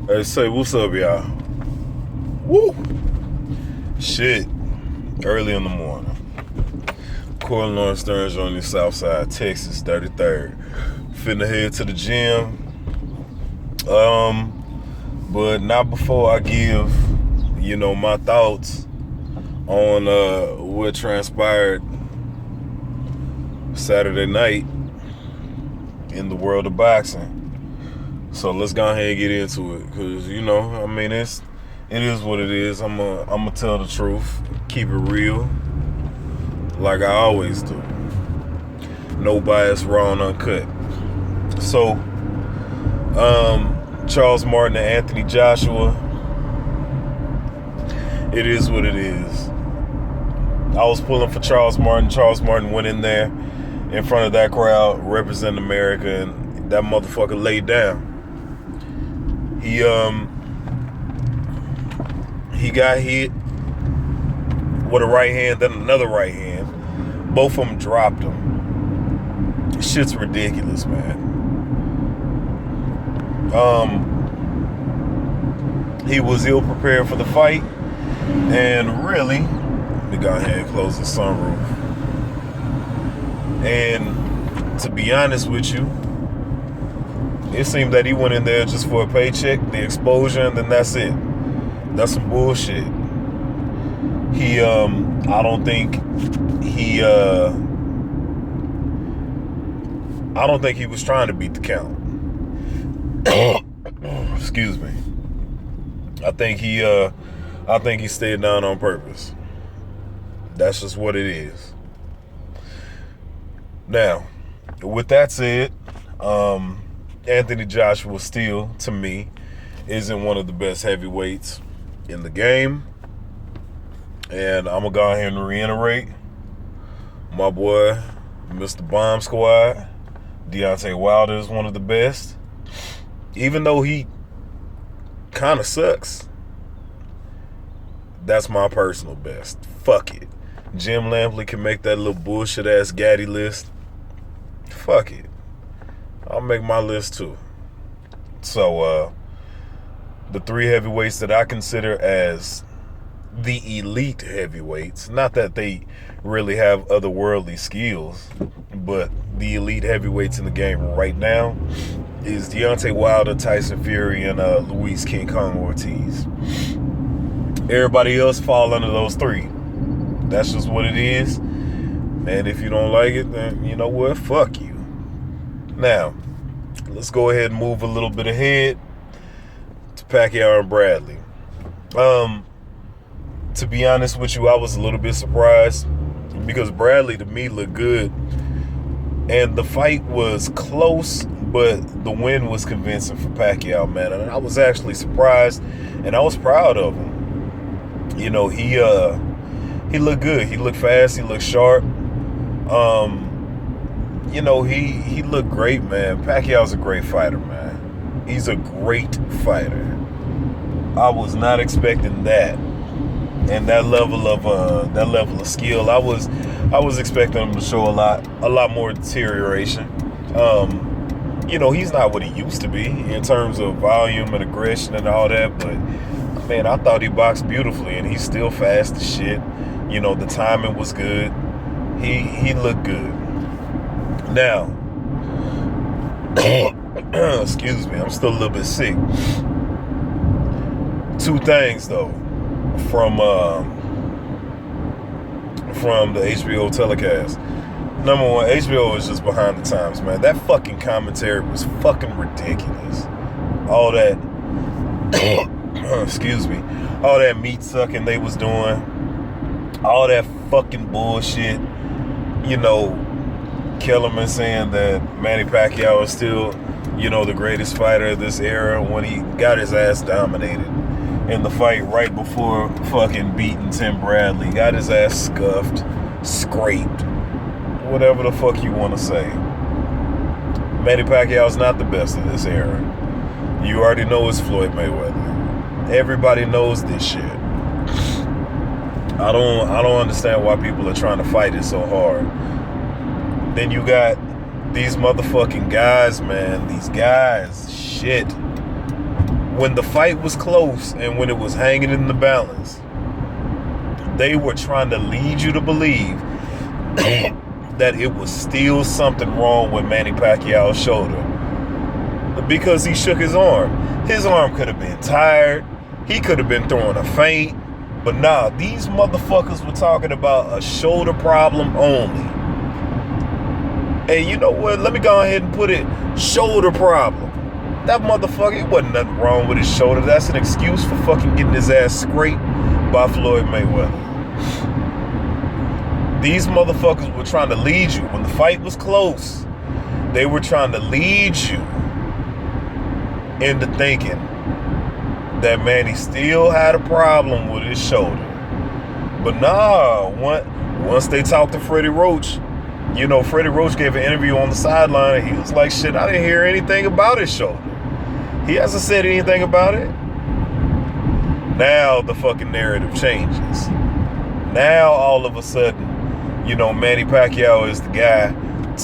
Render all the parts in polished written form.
Hey, say, what's up, y'all? Woo! Shit. Early in the morning. Corey Lawrence Stearns on the South Side, Texas, 33rd. Finna head to the gym. But not before I give, my thoughts on what transpired Saturday night in the world of boxing. So let's go ahead and get into it, cause it is what it is. I'm gonna tell the truth, keep it real, like I always do. No bias, raw and uncut. So, Charles Martin and Anthony Joshua, it is what it is. I was pulling for Charles Martin. Charles Martin went in there in front of that crowd, representing America, and that motherfucker laid down. He got hit with a right hand, then another right hand. Both of them dropped him. Shit's ridiculous, man. He was ill prepared for the fight, and really, let me go ahead and close the sunroof. And to be honest with you, it seemed that he went in there just for a paycheck, the exposure, and then that's it. That's some bullshit. I don't think he was trying to beat the count. Excuse me. I think he stayed down on purpose. That's just what it is. Now, with that said, Anthony Joshua still, to me, isn't one of the best heavyweights in the game. And I'm going to go ahead and reiterate, my boy, Mr. Bomb Squad, Deontay Wilder is one of the best. Even though he kind of sucks, that's my personal best. Fuck it. Jim Lampley can make that little bullshit-ass gaddy list. Fuck it. I'll make my list too. So, the three heavyweights that I consider as the elite heavyweights, not that they really have otherworldly skills, but the elite heavyweights in the game right now is Deontay Wilder, Tyson Fury, and Luis King Kong Ortiz. Everybody else fall under those three. That's just what it is. And if you don't like it, then you know what? Fuck you. Now, let's go ahead and move a little bit ahead to Pacquiao and Bradley. To be honest with you, I was a little bit surprised because Bradley, to me, looked good. And the fight was close, but the win was convincing for Pacquiao, man. And I was actually surprised, and I was proud of him. He looked good. He looked fast. He looked sharp. He looked great, man. Pacquiao's a great fighter, man. He's a great fighter. I was not expecting that, and that level of skill. I was expecting him to show a lot more deterioration. He's not what he used to be in terms of volume and aggression and all that, but man, I thought he boxed beautifully, and he's still fast as shit. The timing was good. He looked good. Now, excuse me, I'm still a little bit sick. Two things though from the HBO telecast. Number one, HBO is just behind the times, man. That fucking commentary was fucking ridiculous. All that excuse me, all that meat sucking they was doing, all that fucking bullshit. Kellerman saying that Manny Pacquiao is still, the greatest fighter of this era when he got his ass dominated in the fight right before fucking beating Tim Bradley. Got his ass scuffed, scraped, whatever the fuck you want to say. Manny Pacquiao's not the best of this era. You already know it's Floyd Mayweather. Everybody knows this shit. I don't understand why people are trying to fight it so hard. Then you got these motherfucking guys, man. These guys, shit. when the fight was close and when it was hanging in the balance, they were trying to lead you to believe that it was still something wrong with Manny Pacquiao's shoulder because he shook his arm. His arm could have been tired. He could have been throwing a feint. But nah, these motherfuckers were talking about a shoulder problem only. And you know what? Let me go ahead and put it, shoulder problem. That motherfucker, it wasn't nothing wrong with his shoulder. That's an excuse for fucking getting his ass scraped by Floyd Mayweather. These motherfuckers were trying to lead you. When the fight was close, they were trying to lead you into thinking that Manny still had a problem with his shoulder. But nah, once they talked to Freddie Roach, you know, Freddie Roach gave an interview on the sideline and he was like, shit, I didn't hear anything about his shoulder. He hasn't said anything about it. Now the fucking narrative changes. Now all of a sudden, you know, Manny Pacquiao is the guy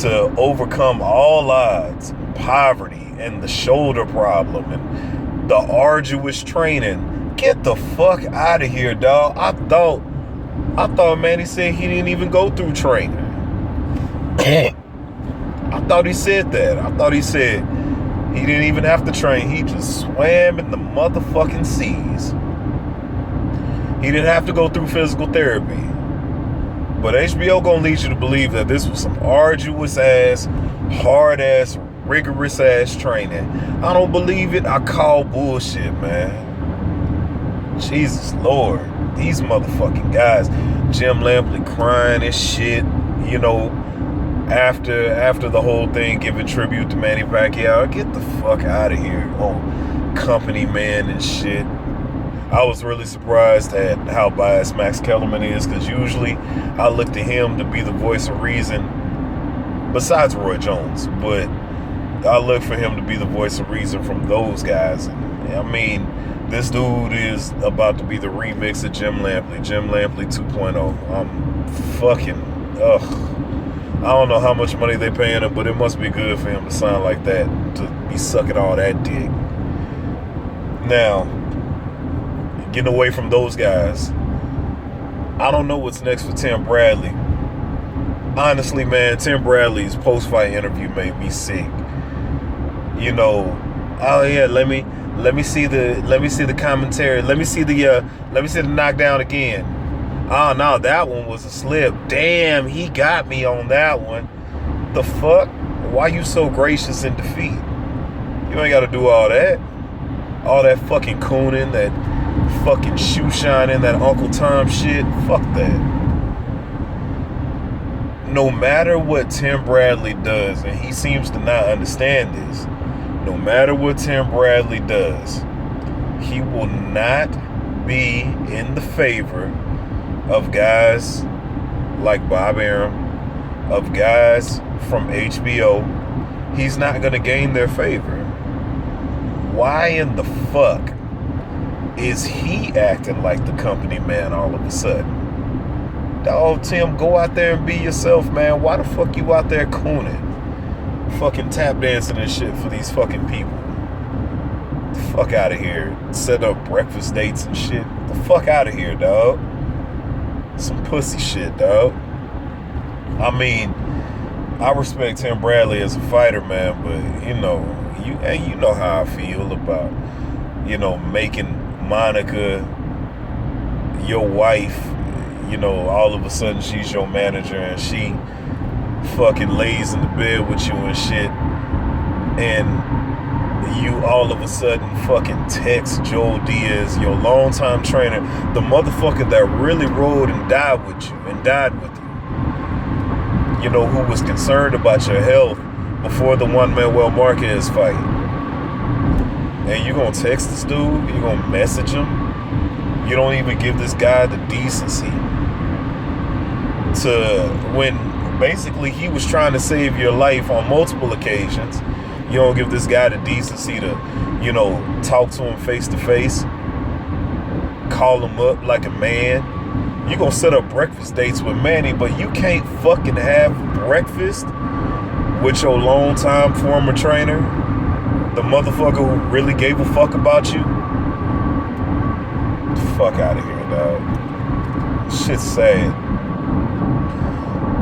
to overcome all odds, poverty, and the shoulder problem, and the arduous training. Get the fuck out of here, dog. I thought Manny said he didn't even go through training. I thought he said that. I thought he said he didn't even have to train. He just swam in the motherfucking seas. He didn't have to go through physical therapy. But HBO gonna lead you to believe that this was some arduous ass, hard ass, rigorous ass training. I don't believe it. I call bullshit, man. Jesus Lord. These motherfucking guys. Jim Lampley crying and shit, you know, after the whole thing, giving tribute to Manny Pacquiao. Get the fuck out of here. Oh, company man and shit. I was really surprised at how biased Max Kellerman is, because usually I look to him to be the voice of reason, besides Roy Jones, but I look for him to be the voice of reason from those guys. I mean, this dude is about to be the remix of Jim Lampley 2.0. I'm fucking, I don't know how much money they paying him, but it must be good for him to sound like that, to be sucking all that dick. Now, getting away from those guys, I don't know what's next for Tim Bradley. Honestly, man, Tim Bradley's post-fight interview made me sick. You know, oh yeah, let me see the commentary. Let me see the knockdown again. Oh no, that one was a slip. Damn, he got me on that one. The fuck? Why you so gracious in defeat? You ain't gotta do all that. All that fucking cooning, that fucking shoe shining, that Uncle Tom shit. Fuck that. No matter what Tim Bradley does, and he seems to not understand this, no matter what Tim Bradley does, he will not be in the favor of guys like Bob Arum, of guys from HBO. He's not going to gain their favor. Why in the fuck is he acting like the company man all of a sudden? Dog, Tim, go out there and be yourself, man. Why the fuck you out there cooning? Fucking tap dancing and shit for these fucking people. The fuck out of here. Set up breakfast dates and shit. The fuck out of here, dog. Some pussy shit, dog. I mean, I respect Tim Bradley as a fighter, man, but you know how I feel about, you know, making Monica your wife. You know, all of a sudden she's your manager and she fucking lays in the bed with you and shit, and you all of a sudden fucking text Joel Diaz, your longtime trainer, the motherfucker that really rode and died with you, you know, who was concerned about your health before the Juan Manuel Marquez fight, and you gonna text this dude, you gonna message him, you don't even give this guy the decency to, when basically he was trying to save your life on multiple occasions, you don't give this guy the decency to, you know, talk to him face to face, call him up like a man. You gonna set up breakfast dates with Manny, but you can't fucking have breakfast with your longtime former trainer. the motherfucker who really gave a fuck about you, fuck out of here, dog. Shit's sad.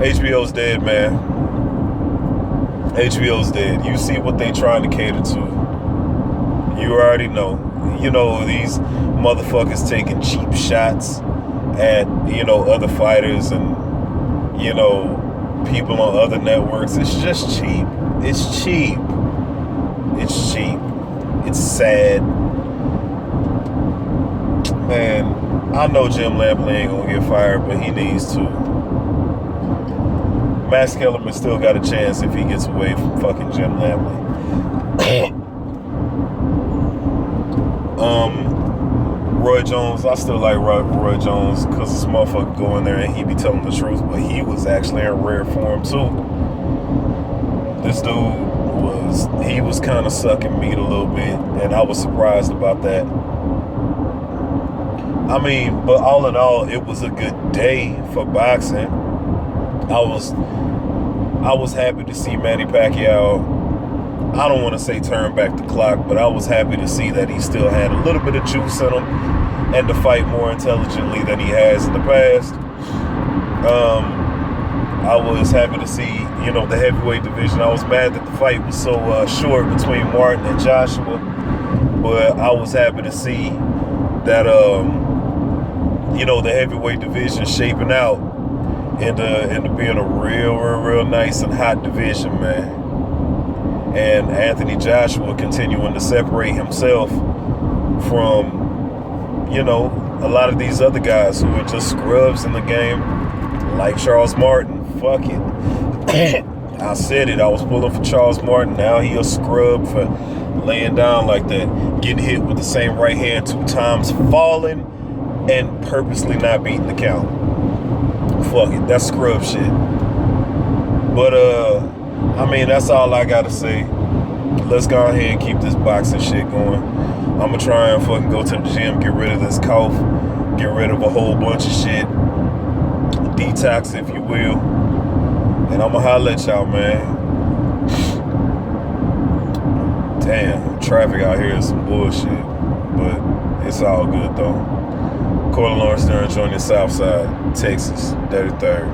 HBO's dead, man. HBO's dead. You see what they trying to cater to. You already know. You know, these motherfuckers taking cheap shots at, you know, other fighters and, you know, people on other networks. It's just cheap. It's cheap. It's cheap. It's sad. Man, I know Jim Lampley ain't gonna get fired, but he needs to. Max Kellerman still got a chance if he gets away from fucking Jim Lampley. Roy Jones, I still like Roy Jones because this motherfucker go in there and he be telling the truth, but he was actually in rare form too. This dude was kind of sucking meat a little bit, and I was surprised about that. I mean, but all in all, it was a good day for boxing. I was happy to see Manny Pacquiao, I don't want to say turn back the clock, but I was happy to see that he still had a little bit of juice in him and to fight more intelligently than he has in the past. I was happy to see, you know, the heavyweight division. I was mad that the fight was so short between Martin and Joshua, but I was happy to see that, you know, the heavyweight division shaping out into being a real nice and hot division, man. And Anthony Joshua continuing to separate himself from, you know, a lot of these other guys who are just scrubs in the game, like Charles Martin. Fuck it. I said it. I was pulling for Charles Martin. Now he a scrub for laying down like that, getting hit with the same right hand 2 times, falling, and purposely not beating the count. Fuck it. That's scrub shit. But, I mean, that's all I gotta say. Let's go ahead and keep this boxing shit going. I'm gonna try and fucking go to the gym, get rid of this cough, get rid of a whole bunch of shit, detox if you will, and I'm gonna holler at y'all, man. Damn, traffic out here is some bullshit, but it's all good though. Corey Lawrence there, joining Southside, Texas, 33rd.